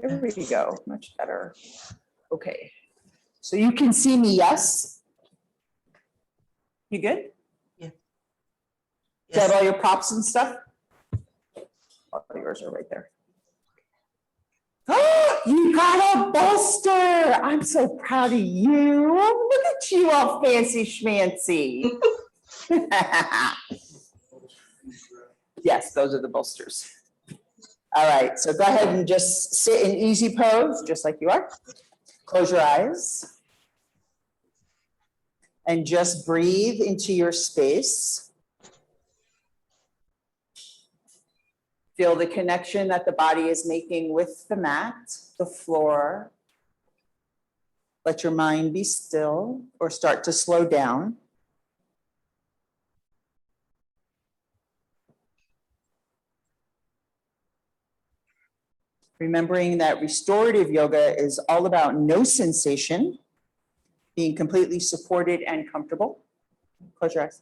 There we go, much better. Okay, so you can see me, yes? You good? Yeah. Do you have all your props and stuff? Oh, yours are right there. Oh, you got a bolster. I'm so proud of you. Look at you all fancy schmancy. Yes, those are the bolsters. All right, so go ahead and just sit in easy pose, just like you are. Close your eyes. And just breathe into your space. Feel the connection that the body is making with the mat, the floor. Let your mind be still or start to slow down. Remembering that restorative yoga is all about no sensation, being completely supported and comfortable. Close your eyes.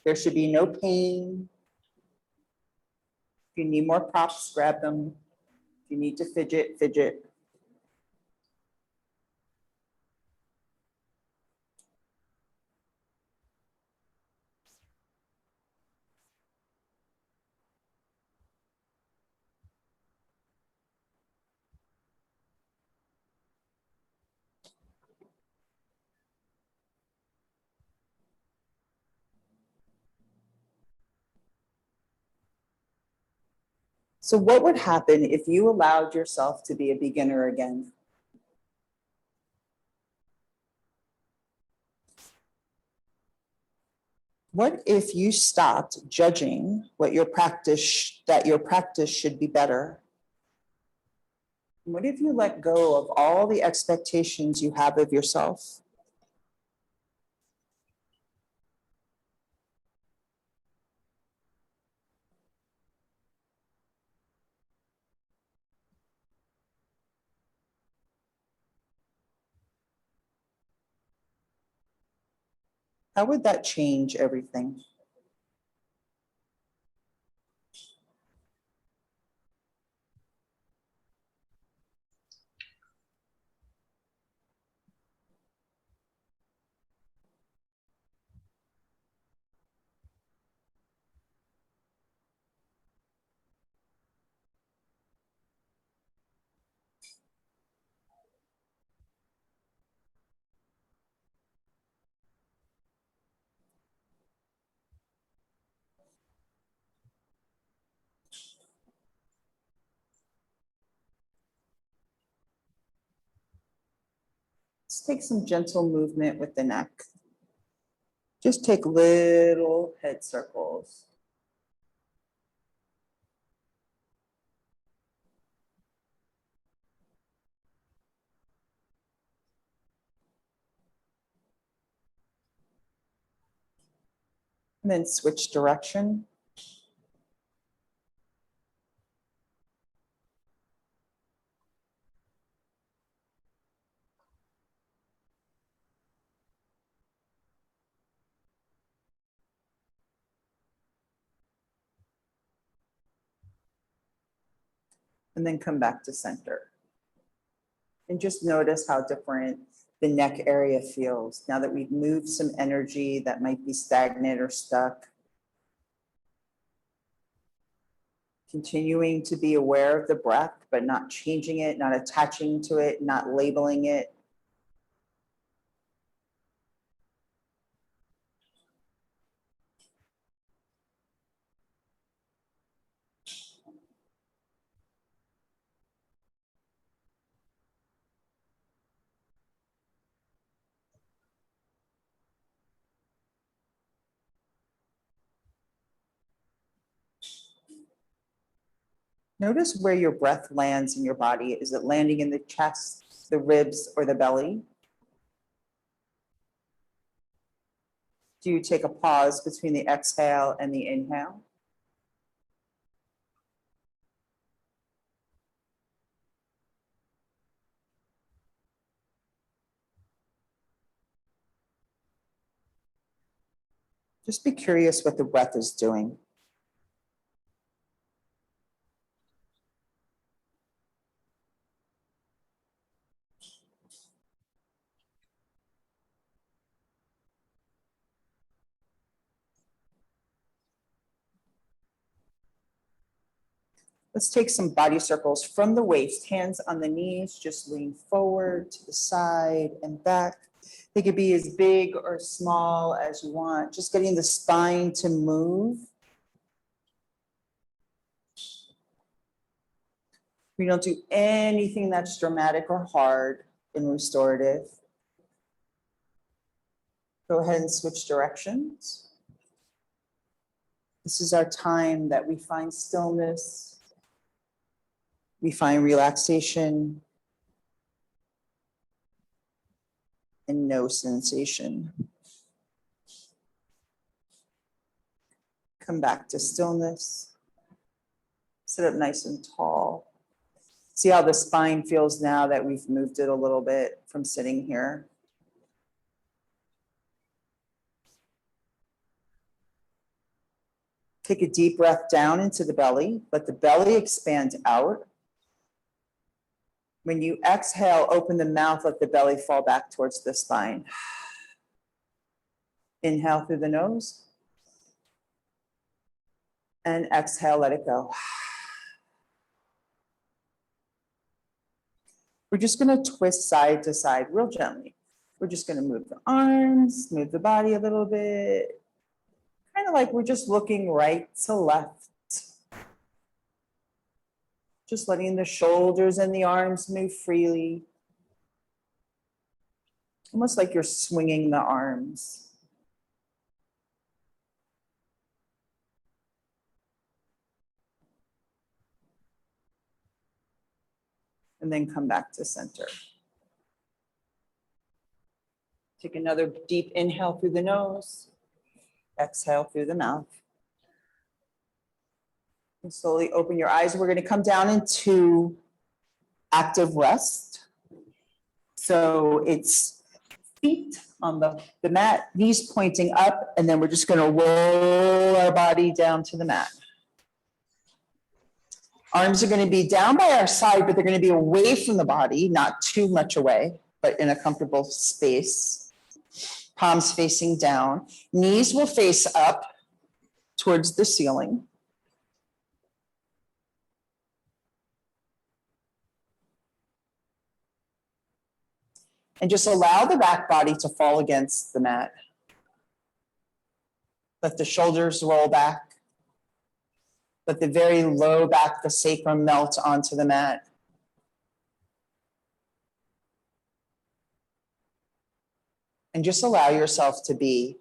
There should be no pain. If you need more props, grab them. If you need to fidget, fidget. So what would happen if you allowed yourself to be a beginner again? What if you stopped judging that your practice should be better? What if you let go of all the expectations you have of yourself? How would that change everything? Let's take some gentle movement with the neck. Just take little head circles. And then switch direction. And then come back to center. And just notice how different the neck area feels now that we've moved some energy that might be stagnant or stuck. Continuing to be aware of the breath, but not changing it, not attaching to it, not labeling it. Notice where your breath lands in your body. Is it landing in the chest, the ribs, or the belly? Do you take a pause between the exhale and the inhale? Just be curious what the breath is doing. Let's take some body circles from the waist, hands on the knees, just lean forward to the side and back. They could be as big or small as you want, just getting the spine to move. We don't do anything that's dramatic or hard in restorative. Go ahead and switch directions. This is our time that we find stillness, we find relaxation, and no sensation. Come back to stillness. Sit up nice and tall. See how the spine feels now that we've moved it a little bit from sitting here. Take a deep breath down into the belly. Let the belly expand out. When you exhale, open the mouth, let the belly fall back towards the spine. Inhale through the nose. And exhale, let it go. We're just going to twist side to side real gently. We're just going to move the arms, move the body a little bit. Kind of like we're just looking right to left. Just letting the shoulders and the arms move freely. Almost like you're swinging the arms. And then come back to center. Take another deep inhale through the nose. Exhale through the mouth. And slowly open your eyes. We're going to come down into active rest. So it's feet on the mat, knees pointing up, and then we're just going to roll our body down to the mat. Arms are going to be down by our side, but they're going to be away from the body, not too much away, but in a comfortable space. Palms facing down. Knees will face up towards the ceiling. And just allow the back body to fall against the mat. Let the shoulders roll back. Let the very low back, the sacrum, melt onto the mat. And just allow yourself to be.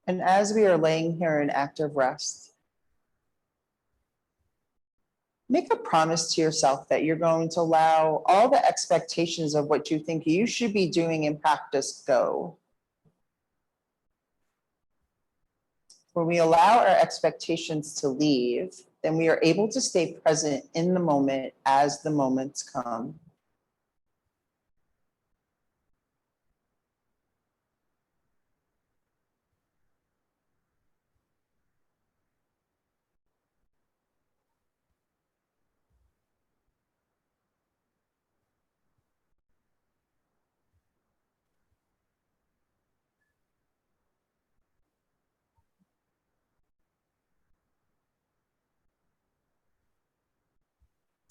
And as we are laying here in active rest, make a promise to yourself that you're going to allow all the expectations of what you think you should be doing in practice go. When we allow our expectations to leave, then we are able to stay present in the moment as the moments come.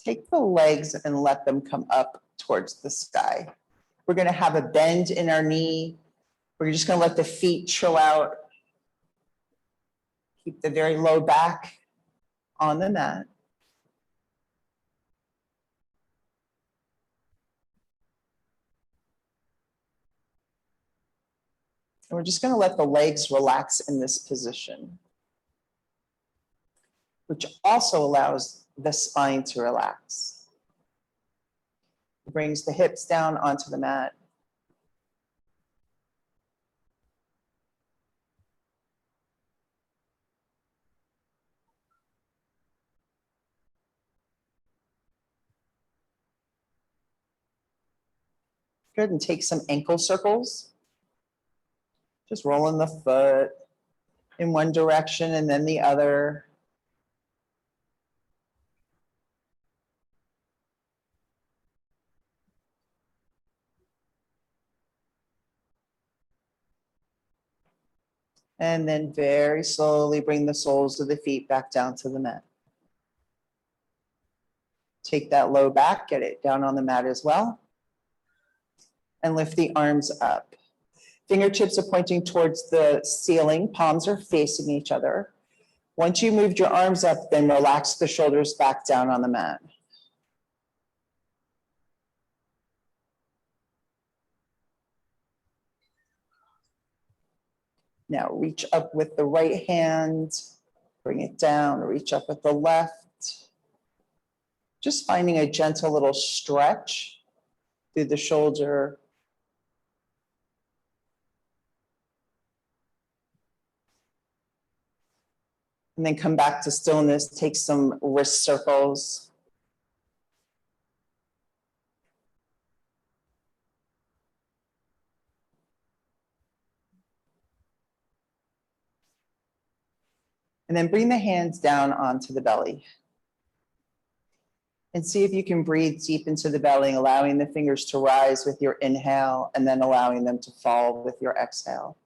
Take the legs and let them come up towards the sky. We're going to have a bend in our knee. We're just going to let the feet chill out. Keep the very low back on the mat. And we're just going to let the legs relax in this position, which also allows the spine to relax. It brings the hips down onto the mat. Good, and take some ankle circles. Just rolling the foot in one direction and then the other. And then very slowly bring the soles of the feet back down to the mat. Take that low back, get it down on the mat as well. And lift the arms up. Fingertips are pointing towards the ceiling, palms are facing each other. Once you moved your arms up, then relax the shoulders back down on the mat. Now reach up with the right hand, bring it down, reach up with the left. Just finding a gentle little stretch through the shoulder. And then come back to stillness, take some wrist circles. And then bring the hands down onto the belly. And see if you can breathe deep into the belly, allowing the fingers to rise with your inhale and then allowing them to fall with your exhale.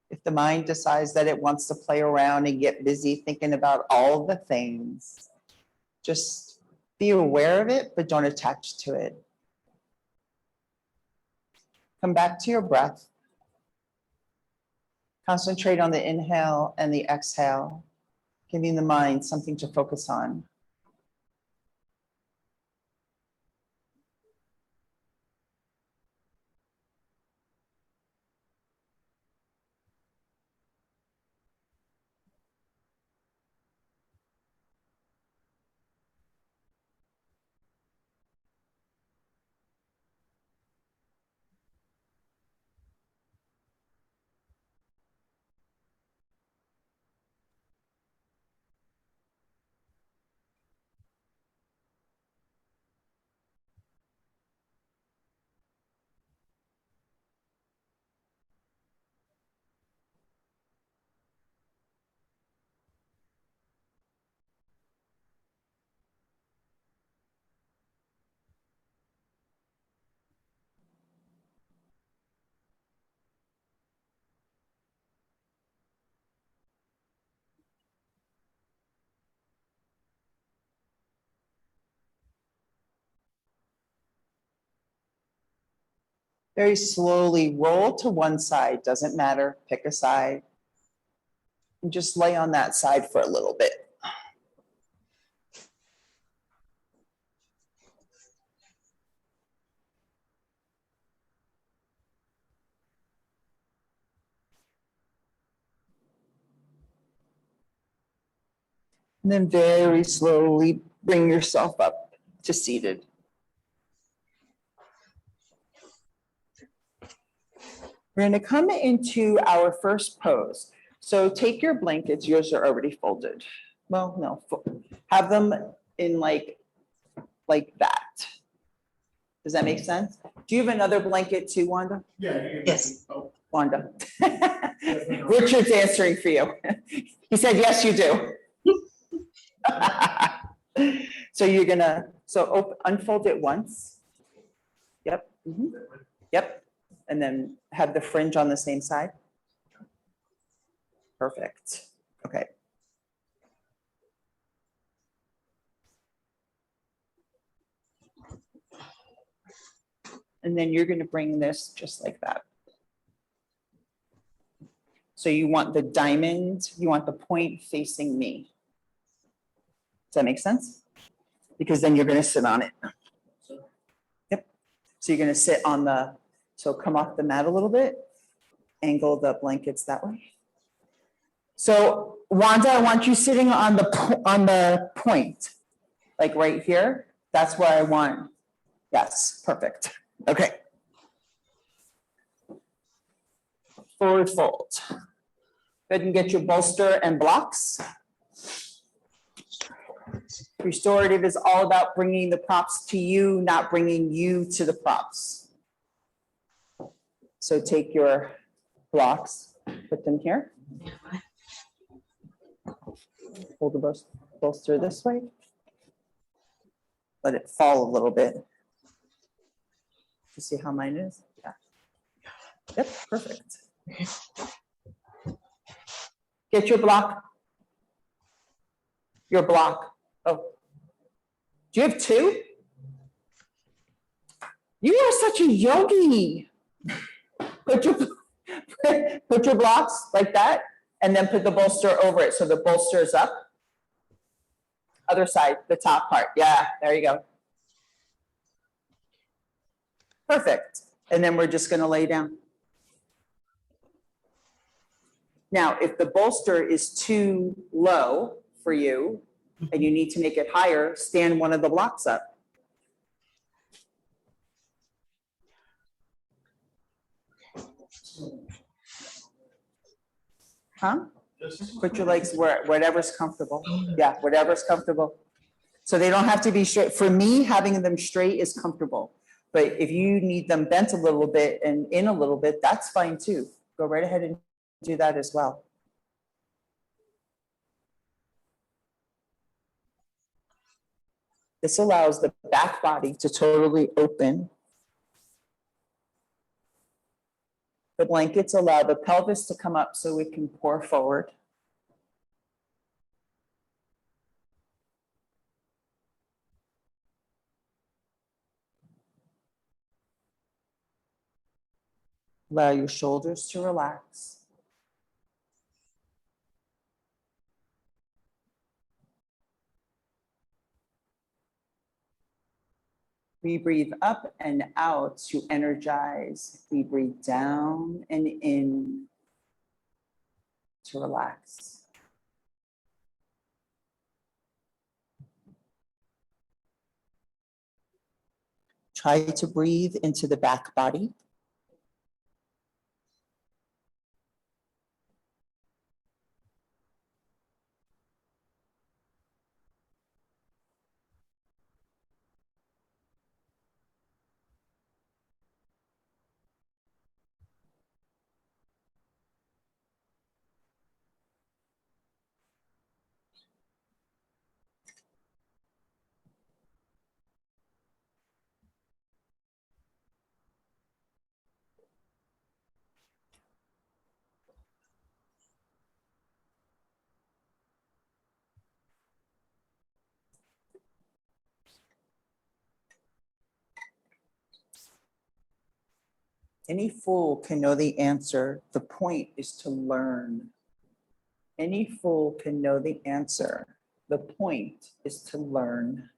If the mind decides that it wants to play around and get busy thinking about all the things, just be aware of it, but don't attach to it. Come back to your breath. Concentrate on the inhale and the exhale, giving the mind something to focus on. Very slowly roll to one side, doesn't matter, pick a side. And just lay on that side for a little bit. And then very slowly bring yourself up to seated. We're going to come into our first pose. So take your blankets, yours are already folded. Well, no, have them in like that. Does that make sense? Do you have another blanket too, Wanda? Yeah. Yes. Wanda. Richard's answering for you. He said, yes, you do. So you're gonna, unfold it once. Yep, Mhm. Yep, and then have the fringe on the same side. Perfect, okay. And then you're gonna bring this just like that. So you want the diamond, you want the point facing me. Does that make sense? Because then you're gonna sit on it. Yep, so you're gonna sit on the, so come off the mat a little bit, angle the blankets that way. So Wanda, I want you sitting on the point, like right here. That's where I want. Yes, perfect. Okay. Forward fold. Go ahead and get your bolster and blocks. Restorative is all about bringing the props to you, not bringing you to the props. So take your blocks, put them here. Hold the bolster this way. Let it fall a little bit. You see how mine is? Yeah. Yep, perfect. Get your block. Your block. Oh. Do you have two? You are such a yogi. Put your blocks like that, and then put the bolster over it so the bolster is up. Other side, the top part. Yeah, there you go. Perfect. And then we're just going to lay down. Now, if the bolster is too low for you and you need to make it higher, stand one of the blocks up. Huh? Put your legs where whatever's comfortable. Yeah, whatever's comfortable. So they don't have to be straight. For me, having them straight is comfortable. But if you need them bent a little bit and in a little bit, that's fine too. Go right ahead and do that as well. This allows the back body to totally open. The blankets allow the pelvis to come up so it can pour forward. Allow your shoulders to relax. We breathe up and out to energize. We breathe down and in to relax. Try to breathe into the back body. Any fool can know the answer. The point is to learn. Any fool can know the answer. The point is to learn.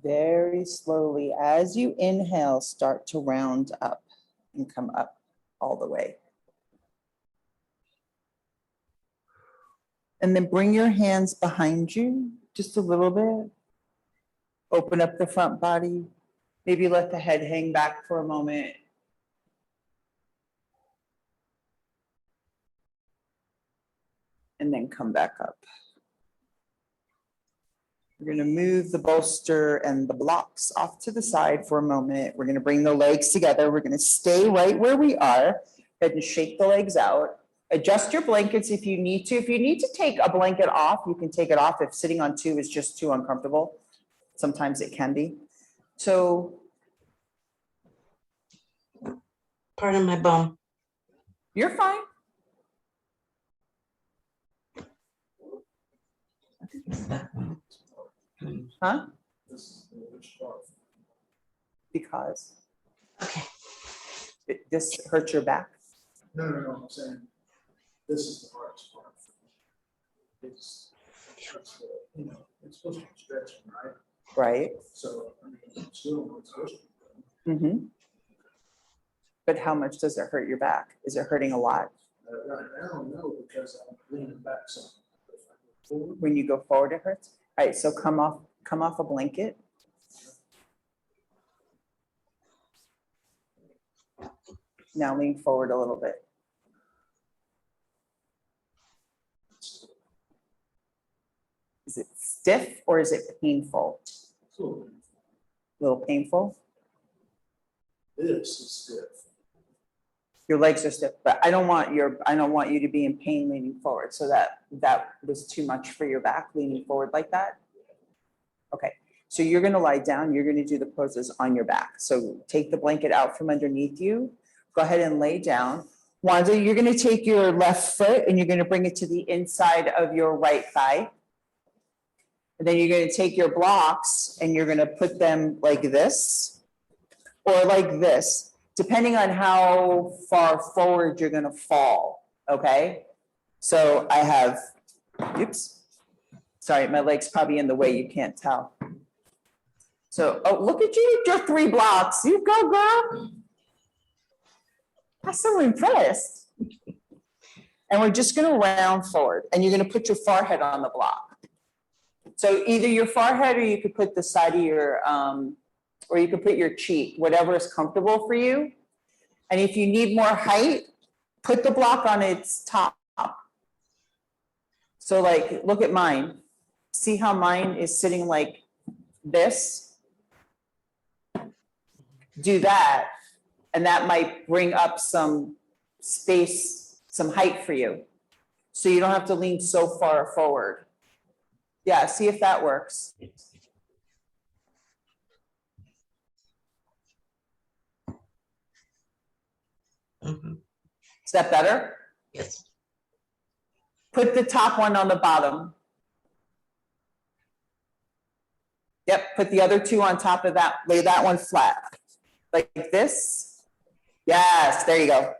very slowly, as you inhale, start to round up and come up all the way. And then bring your hands behind you just a little bit. Open up the front body. Maybe let the head hang back for a moment. And then come back up. We're going to move the bolster and the blocks off to the side for a moment. We're going to bring the legs together. We're going to stay right where we are. Go ahead and shake the legs out. Adjust your blankets if you need to. If you need to take a blanket off, you can take it off if sitting on two is just too uncomfortable. Sometimes it can be. So. Pardon my bum. You're fine. Huh? Because Okay. this hurts your back. No, I'm saying, this is the hardest part. It's, it's supposed to be stretching, right? Right. So, I mean, it's still what's supposed to be done. Mm-hmm. But how much does it hurt your back? Is it hurting a lot? Right now, no, because I'm leaning back some. If I go forward, When you go forward, it hurts? All right, so come off a blanket. Now lean forward a little bit. Is it stiff or is it painful? it's a little- A little painful? This is stiff. Your legs are stiff, but I don't want you to be in pain leaning forward. So that was too much for your back, leaning forward like that. Okay, so you're gonna lie down, you're gonna do the poses on your back. So take the blanket out from underneath you. Go ahead and lay down. Wanda, you're gonna take your left foot and you're gonna bring it to the inside of your right thigh. And then you're gonna take your blocks and you're gonna put them like this or like this, depending on how far forward you're gonna fall, okay? So I have, oops, sorry, my leg's probably in the way, you can't tell. So, oh, look at you, your 3 blocks, you go, girl. I'm so impressed. And we're just gonna round forward and you're gonna put your forehead on the block. So either your forehead or you could put the side of your, or you could put your cheek, whatever is comfortable for you. And if you need more height, put the block on its top. So like, look at mine. See how mine is sitting like this? Do that, and that might bring up some space, some height for you. So you don't have to lean so far forward. Yeah, see if that works. Mhm. Is that better? Yes. Put the top one on the bottom. Yep, put the other 2 on top of that, lay that one flat, like this. Yes, there you go.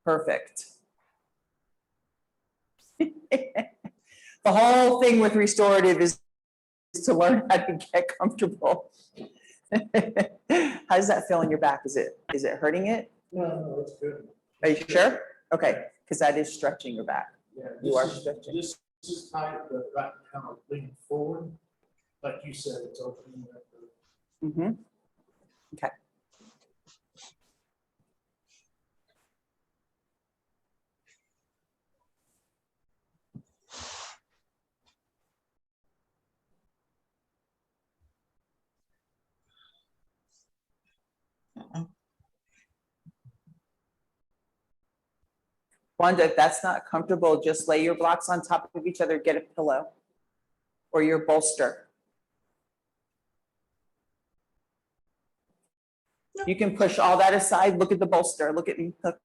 Perfect. The whole thing with restorative is to learn how to get comfortable. How does that feel in your back? Is it hurting it? No, it's good. Are you sure? Okay, because that is stretching your back. Yeah, You are this is- stretching. This is tight, but right now, leaning forward, like you said, it's opening up. Mm-hmm. Okay. Wanda, if that's not comfortable, just lay your blocks on top of each other, get a pillow or your bolster. You can push all that aside. Look at the bolster. Look at me. Look.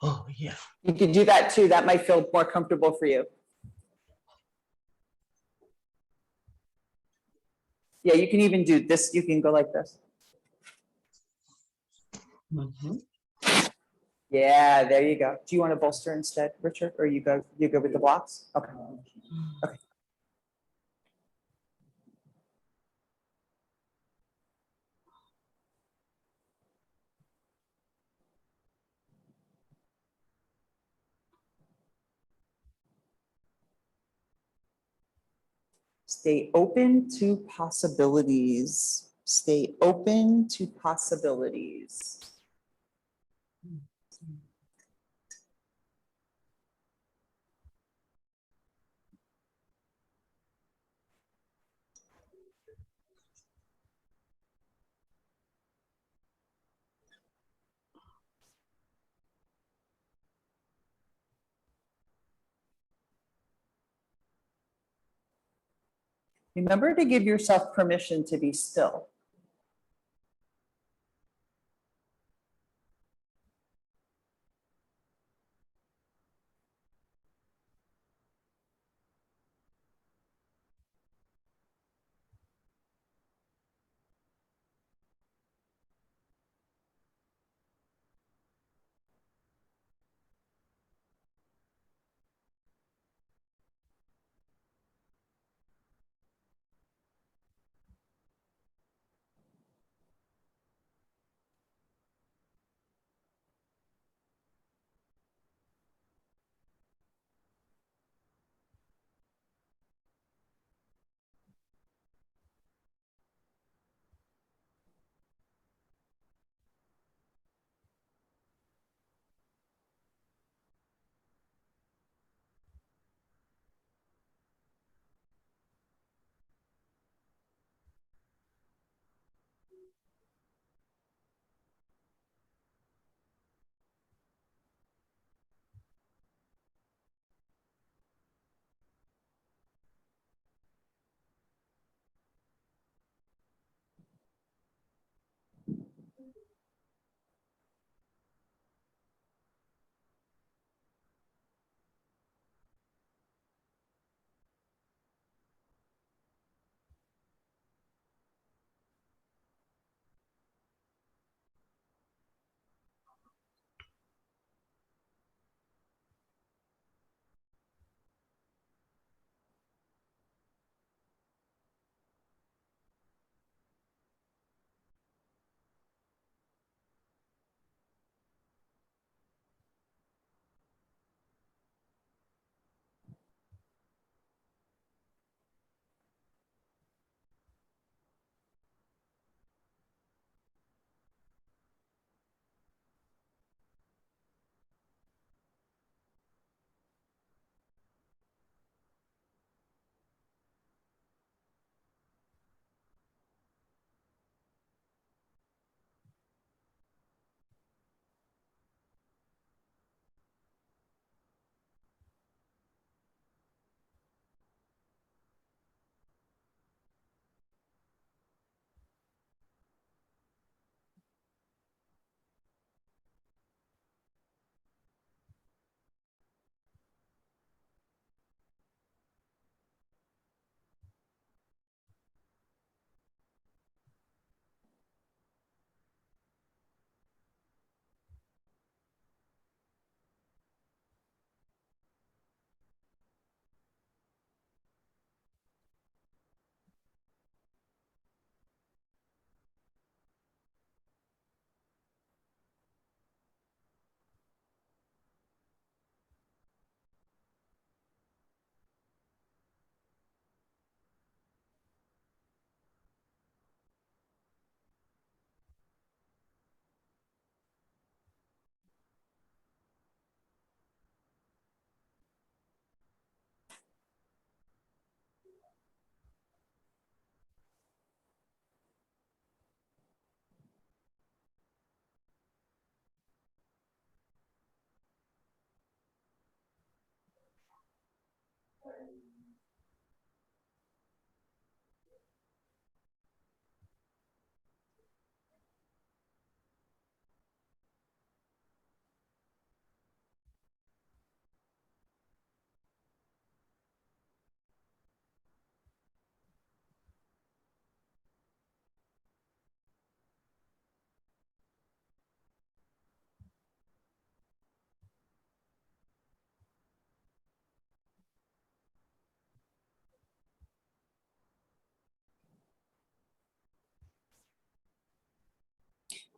Oh, yeah. You can do that too. That might feel more comfortable for you. Yeah, you can even do this. You can go like this. Mhm. Yeah, there you go. Do you want to bolster instead, Richard, or you go with the blocks? Okay. Stay open to possibilities. Stay open to possibilities. Remember to give yourself permission to be still.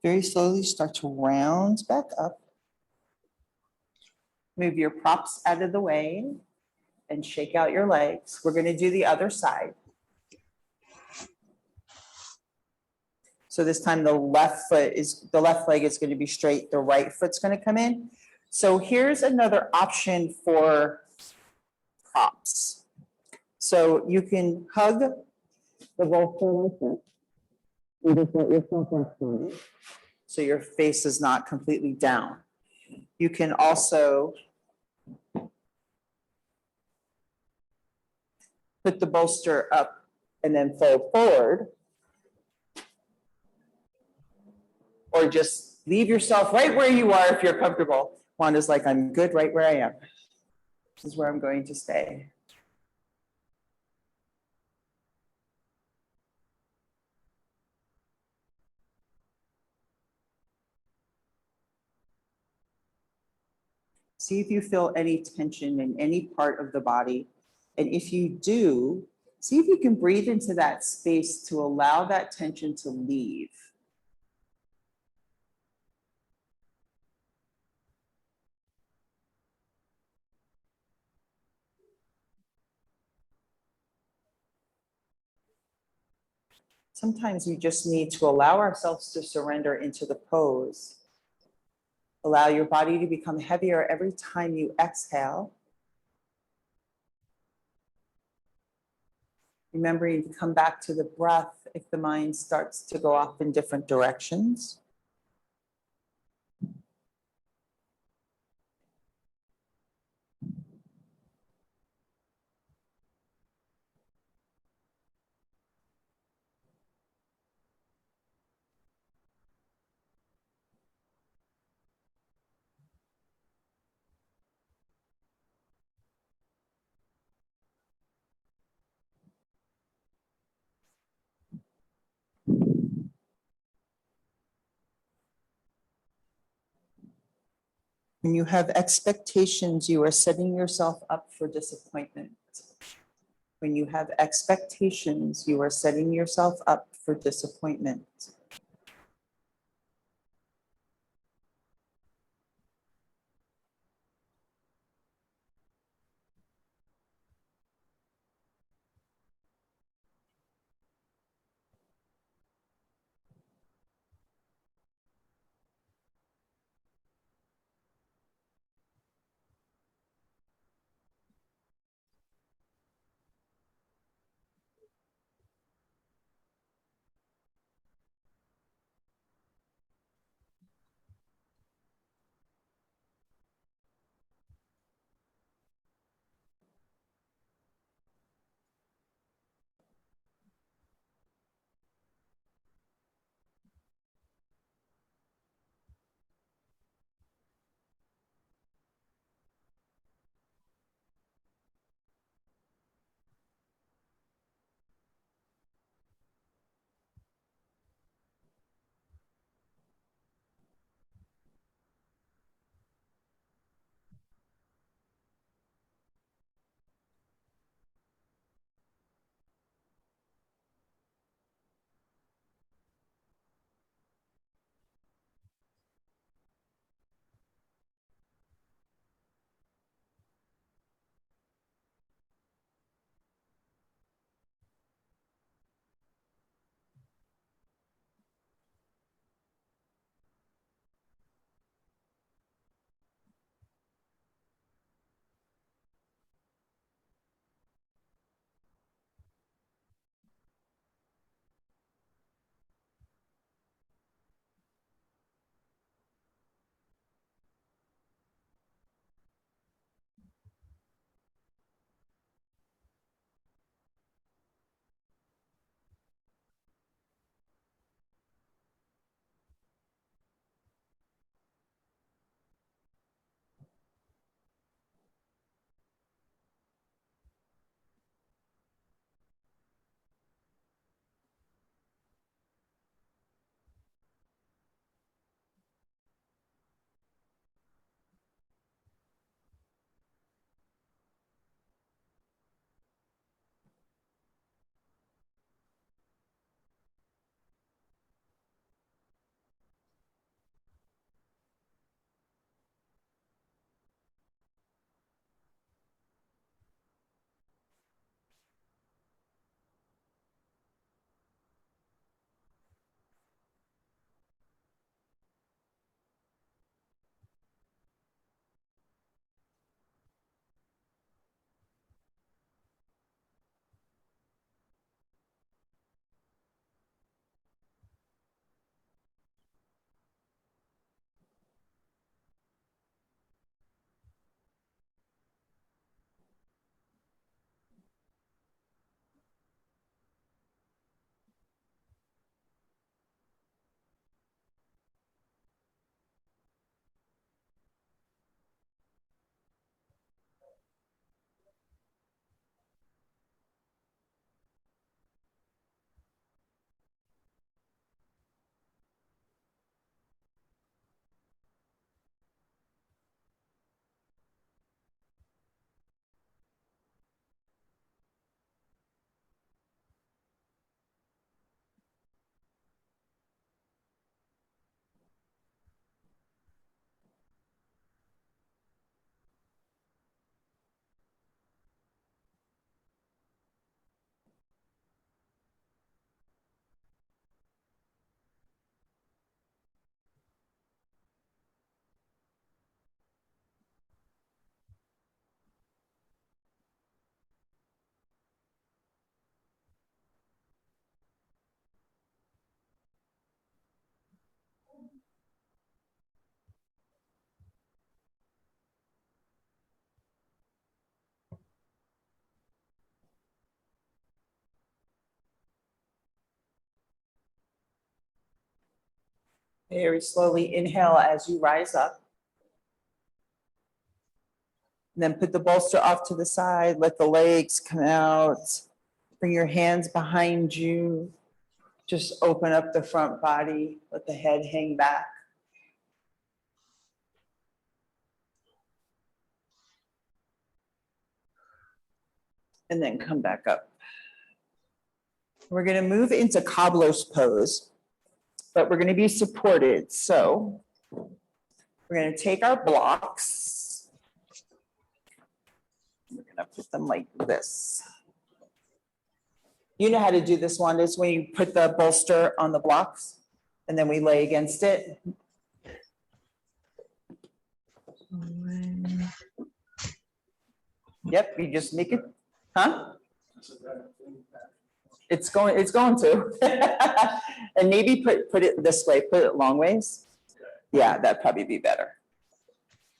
Very slowly start to round back up. Move your props out of the way and shake out your legs. We're going to do the other side. So this time the left leg is going to be straight, the right foot's going to come in. So here's another option for props. So you can hug the bolster like this. You just let yourself rest on it. So your face is not completely down. You can also put the bolster up and then fold forward. Or just leave yourself right where you are if you're comfortable. Wanda's like, I'm good right where I am. This is where I'm going to stay. See if you feel any tension in any part of the body. And if you do, see if you can breathe into that space to allow that tension to leave. Sometimes we just need to allow ourselves to surrender into the pose. Allow your body to become heavier every time you exhale. Remembering to come back to the breath if the mind starts to go off in different directions. When you have expectations, you are setting yourself up for disappointment. When you have expectations, you are setting yourself up for disappointment. Very slowly inhale as you rise up. And then put the bolster off to the side, let the legs come out. Bring your hands behind you. Just open up the front body, let the head hang back. And then come back up. We're going to move into cobbler's pose, but we're going to be supported. So we're going to take our blocks. We're going to put them like this. You know how to do this one, is when you put the bolster on the blocks and then we lay against it. Yep, you just make it, huh? It's going to. And maybe put it this way, put it long ways. Yeah, that'd probably be better.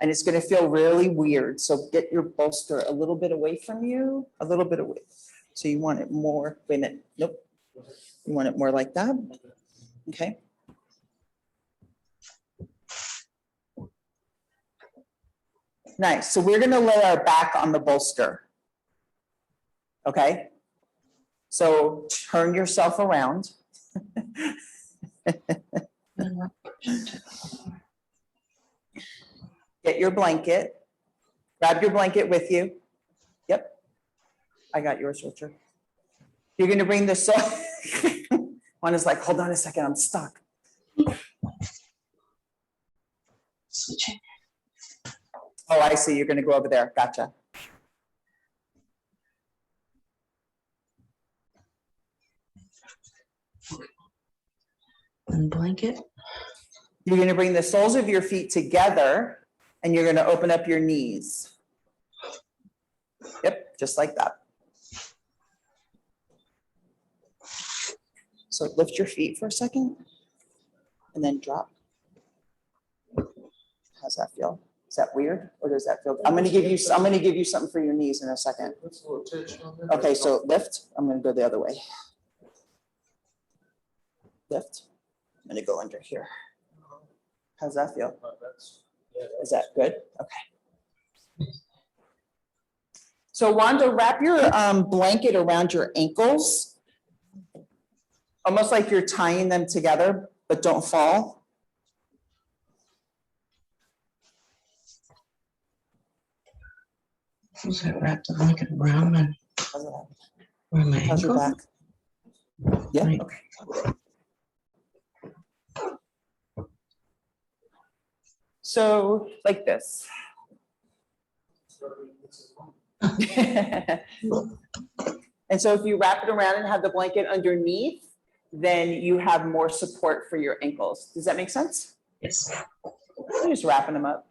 And it's going to feel really weird. So get your bolster a little bit away from you, a little bit away. So you want it more, wait a minute, nope. You want it more like that, okay? Nice, so we're gonna lay our back on the bolster. Okay? So turn yourself around. Get your blanket. Grab your blanket with you. Yep. I got yours, Richard. You're gonna bring the one is like, hold on a second, I'm stuck. Switching. Oh, I see, you're gonna go over there, gotcha. And blanket. You're gonna bring the soles of your feet together and you're gonna open up your knees. Yep, just like that. So lift your feet for a second and then drop. How's that feel? Is that weird or does that feel? I'm gonna give you something for your knees in a second. That's a little tension on there. Okay, so lift. I'm gonna go the other way. Lift. I'm gonna go under here. How's that feel? Is that good? Okay. So Wanda, wrap your blanket around your ankles. Almost like you're tying them together, but don't fall. Suppose I wrapped the blanket around my, where my How's your ankle. back? Yeah, Right. okay. So like this. And so if you wrap it around and have the blanket underneath, then you have more support for your ankles. Does that make sense? Yes. You're just wrapping them up.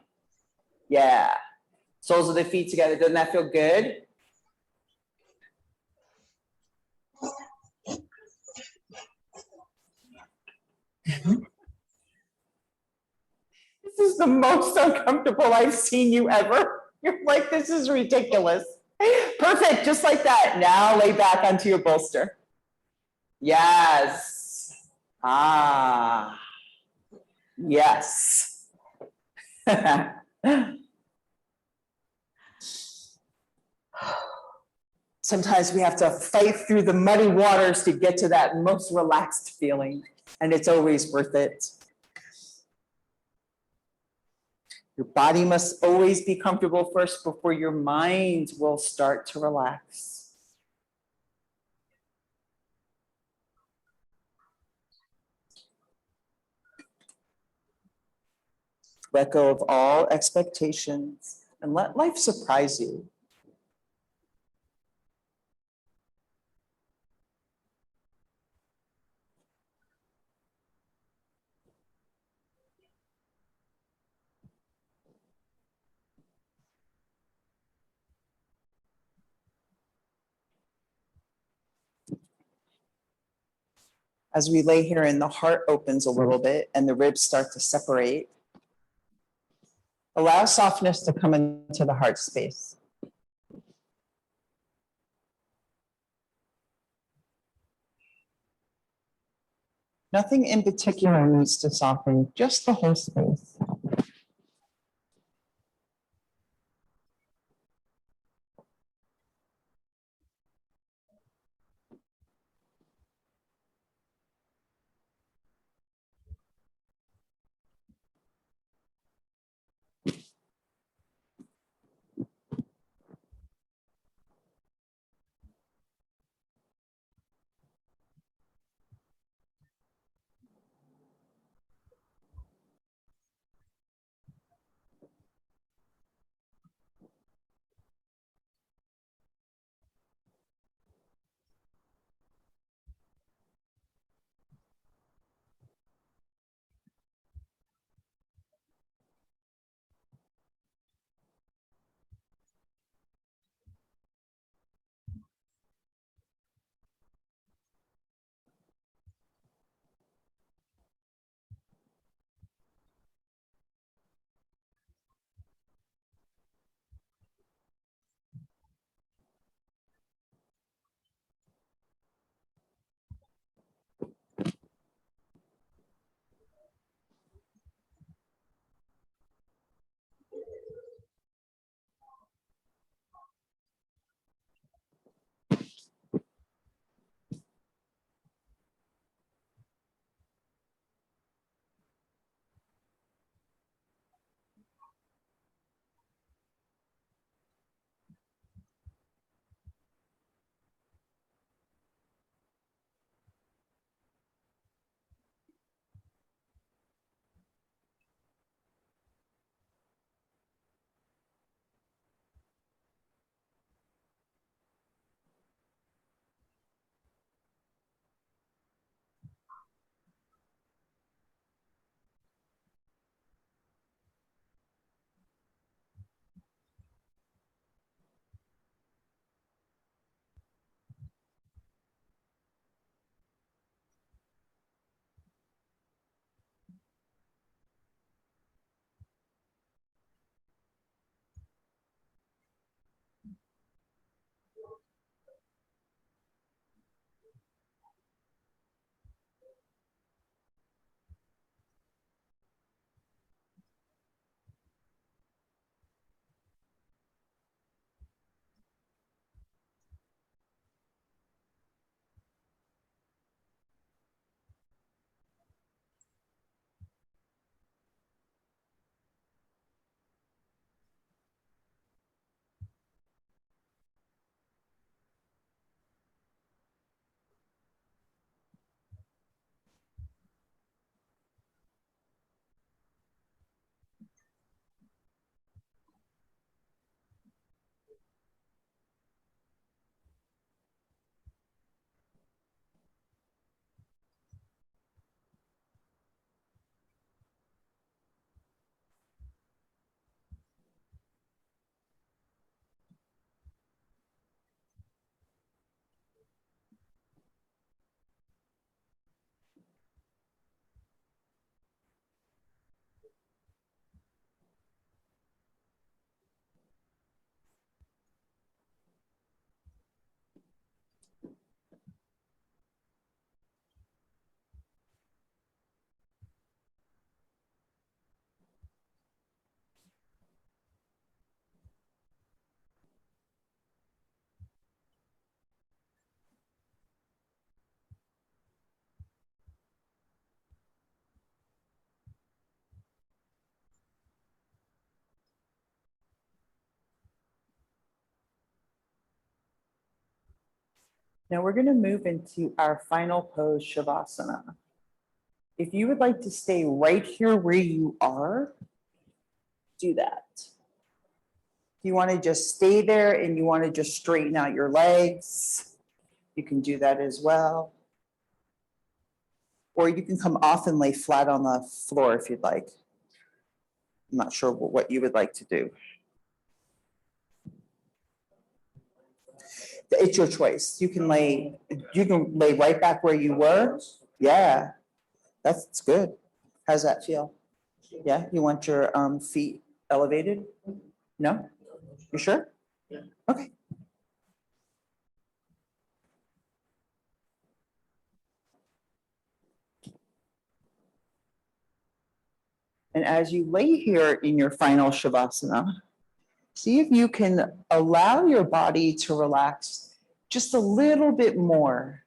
Yeah. Soles of the feet together. Doesn't that feel good? This is the most uncomfortable I've seen you ever. You're like, this is ridiculous. Perfect, just like that. Now lay back onto your bolster. Yes. Ah. Yes. Sometimes we have to fight through the muddy waters to get to that most relaxed feeling, and it's always worth it. Your body must always be comfortable first before your mind will start to relax. Let go of all expectations and let life surprise you. As we lay here and the heart opens a little bit and the ribs start to separate, allow softness to come into the heart space. Nothing in particular. Particular needs to soften, just the whole space. Now we're going to move into our final pose, Shavasana. If you would like to stay right here where you are, do that. If you want to just stay there and you want to just straighten out your legs, you can do that as well. Or you can come off and lay flat on the floor if you'd like. I'm not sure what you would like to do. It's your choice. You can lay right back where you were. Yeah, that's good. How's that feel? Yeah, you want your feet elevated? No? You sure? Yeah. Okay. And as you lay here in your final Shavasana, see if you can allow your body to relax just a little bit more.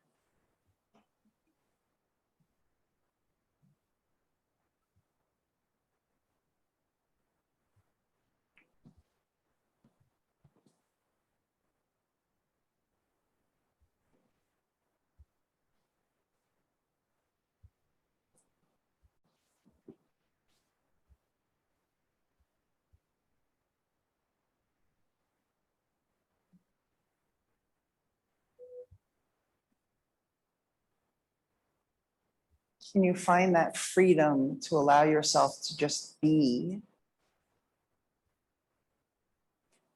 Can you find that freedom to allow yourself to just be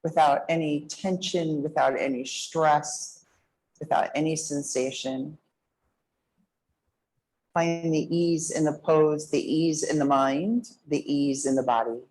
without any tension, without any stress, without any sensation? Find the ease in the pose, the ease in the mind, the ease in the body.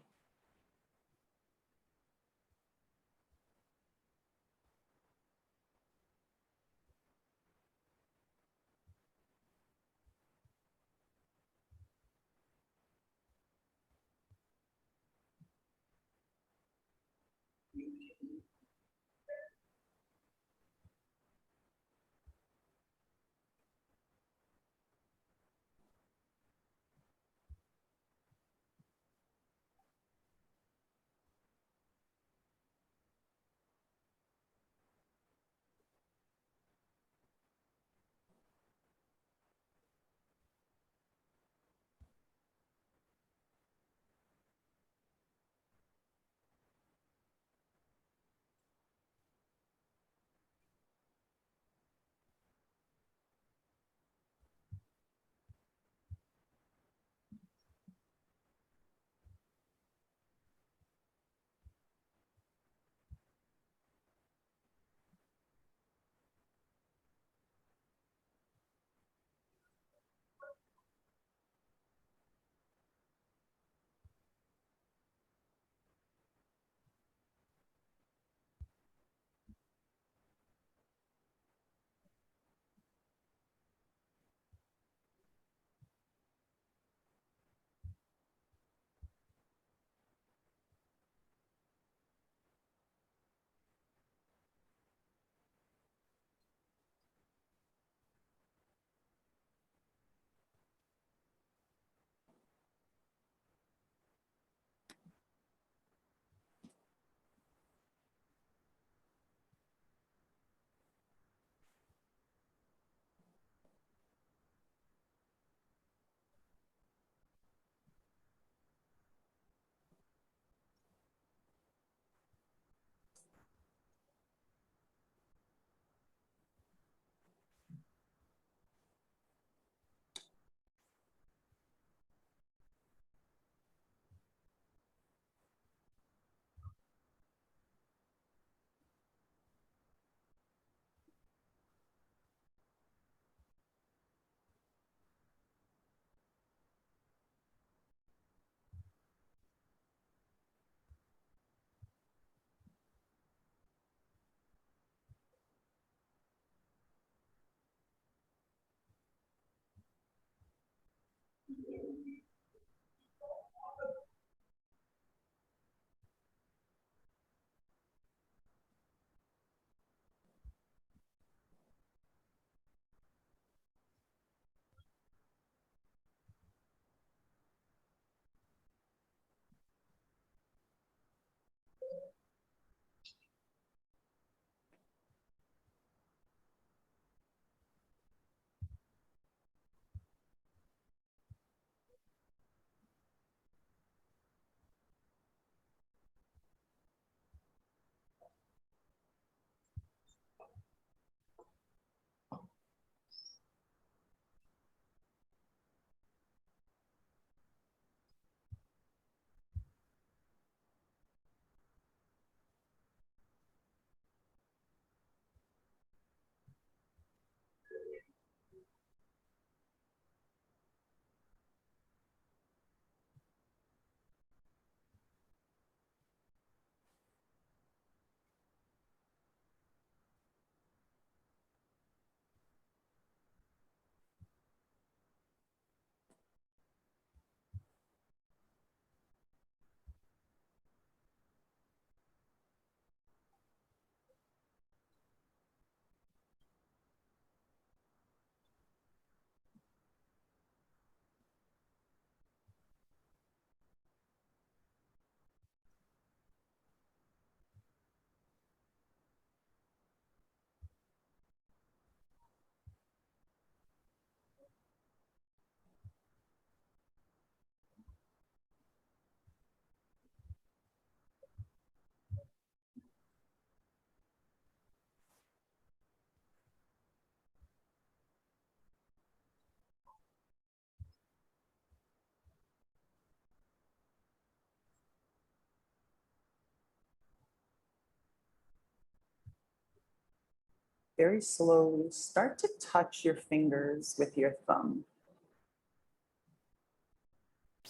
very slowly start to touch your fingers with your thumb.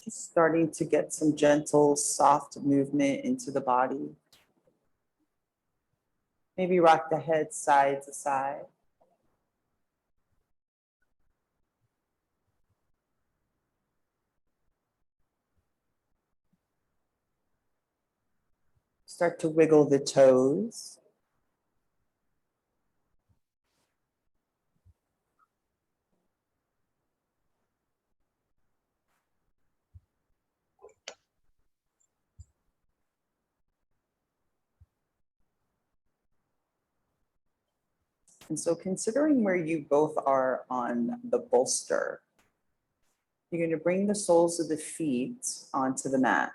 Just starting to get some gentle, soft movement into the body. Maybe rock the head side to side. Start to wiggle the toes. And so considering where you both are on the bolster, you're going to bring the soles of the feet onto the mat.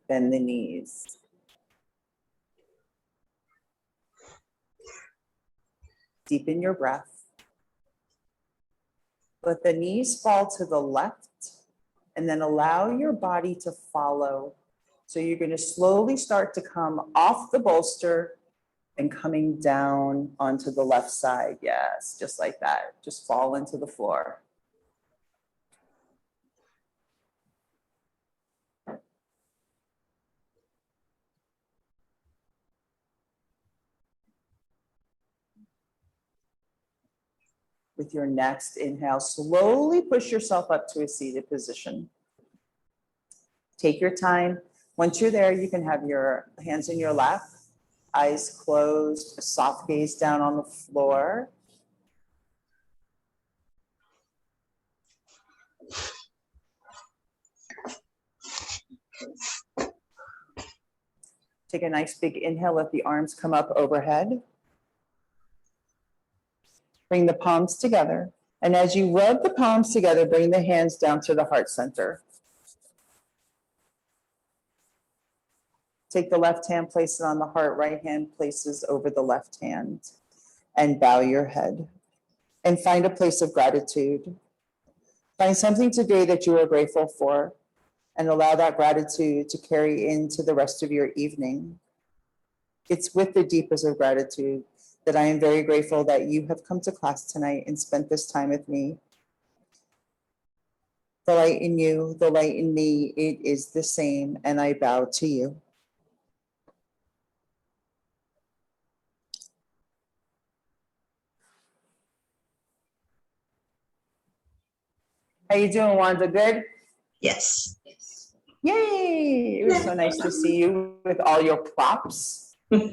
Bend the knees. Deepen your breath. Let the knees fall to the left and then allow your body to follow. So you're going to slowly start to come off the bolster and coming down onto the left side. Yes, just like that. Just fall into the floor. With your next inhale, slowly push yourself up to a seated position. Take your time. Once you're there, you can have your hands in your lap, eyes closed, a soft gaze down on the floor. Take a nice big inhale, let the arms come up overhead. Bring the palms together. And as you rub the palms together, bring the hands down to the heart center. Take the left hand, place it on the heart, right hand places over the left hand, and bow your head. And find a place of gratitude. Find something today that you are grateful for, and allow that gratitude to carry into the rest of your evening. It's with the deepest of gratitude that I am very grateful that you have come to class tonight and spent this time with me. The light in you, the light in me, it is the same, and I bow to you. How you doing, Wanda? Good? Yes. Yay! It was so nice to see you with all your props. Yeah.